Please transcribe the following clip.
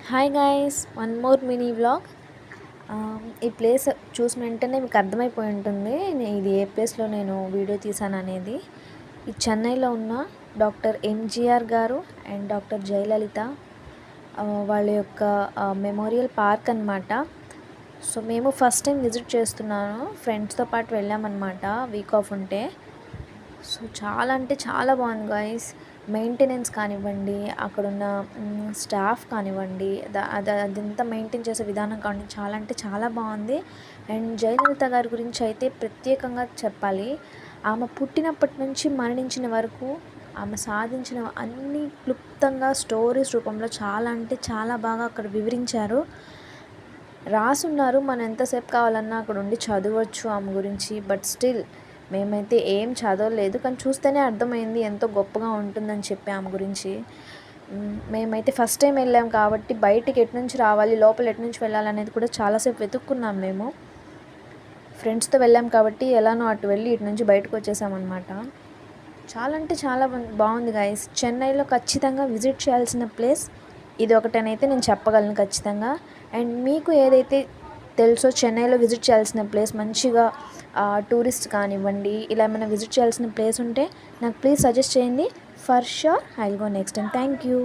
Hi guys, one more mini vlog. ఈ place చూసిన వెంటనే మీకు అర్థమైపోయి ఉంటుంది ఇది ఏ ప్లేస్లో నేను వీడియో తీసాను అనేది. ఇది చెన్నైలో ఉన్న డాక్టర్ ఎంజీఆర్ గారు అండ్ డాక్టర్ జయలలిత వాళ్ళ యొక్క మెమోరియల్ పార్క్ అనమాట. సో మేము ఫస్ట్ టైం విజిట్ చేస్తున్నాను, ఫ్రెండ్స్తో పాటు వెళ్ళామన్నమాట వీక్ ఆఫ్ ఉంటే. సో చాలా అంటే చాలా బాగుంది గైస్. మెయింటెనెన్స్ కానివ్వండి, అక్కడున్న స్టాఫ్ కానివ్వండి, అదంతా మెయింటైన్ చేసే విధానం కానివ్వండి, చాలా అంటే చాలా బాగుంది. అండ్ జయలలిత గారి గురించి అయితే ప్రత్యేకంగా చెప్పాలి. ఆమె పుట్టినప్పటి నుంచి మరణించిన వరకు ఆమె సాధించిన అన్ని క్లుప్తంగా స్టోరీస్ రూపంలో చాలా అంటే చాలా బాగా అక్కడ వివరించారు, రాసున్నారు. మనం ఎంతసేపు కావాలన్నా అక్కడ ఉండి చదవచ్చు ఆమె గురించి. బట్ స్టిల్ మేమైతే ఏం చదవలేదు, కానీ చూస్తేనే అర్థమైంది ఎంతో గొప్పగా ఉంటుందని చెప్పి ఆమె గురించి. మేమైతే ఫస్ట్ టైం వెళ్ళాం కాబట్టి బయటికి ఎటు నుంచి రావాలి, లోపల ఎటు నుంచి వెళ్ళాలనేది కూడా చాలాసేపు వెతుక్కున్నాం. మేము ఫ్రెండ్స్తో వెళ్ళాం కాబట్టి ఎలానో అటు వెళ్ళి ఇటు నుంచి బయటకు వచ్చేసామన్నమాట. చాలా అంటే చాలా బాగుంది గైస్. చెన్నైలో ఖచ్చితంగా విజిట్ చేయాల్సిన ప్లేస్ ఇది ఒకటనైతే నేను చెప్పగలను ఖచ్చితంగా. అండ్ మీకు ఏదైతే తెలుసో చెన్నైలో విజిట్ చేయాల్సిన ప్లేస్, మంచిగా టూరిస్ట్ కానివ్వండి, ఇలా ఏమైనా విజిట్ చేయాల్సిన ప్లేస్ ఉంటే నాకు ప్లీజ్ సజెస్ట్ చేయండి. For sure I will go next time. Thank you.